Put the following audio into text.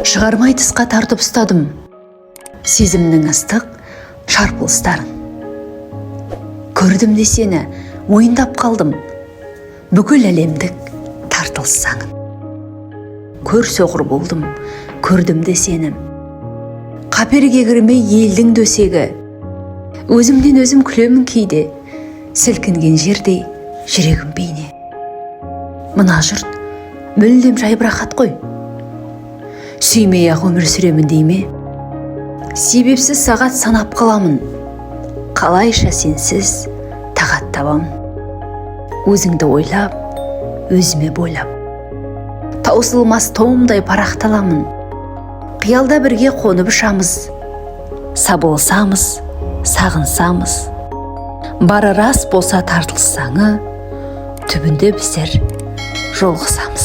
шығармай тысқа тартып ұстадым сезімнің ыстық шарпылыстарын. Көрдім де сені, мойындап қалдым бүкіл әлемдік тартылыс заңын. Көр соғыр болдым, көрдім де сені, қаперге кірмей елдің дөсегі. Өзімден өзім күлемін кейде, сілкінген жердей жүрегім бейне. Мына жұрт мүлдем жайбырақат қой. Сүймей-ақ өмір сүремін дейме, себепсіз сағат санап қаламын. Қалайша сенсіз тағат табамын. Өзіңді ойлап, өзіме бойлап, таусылмас тоңдай парақталамын. Қиялда бірге қонып ұшамыз, сабылсамыз, сағынсамыз. Бары рас болса тартылсаңы, түбінде біздер жолығысамыз.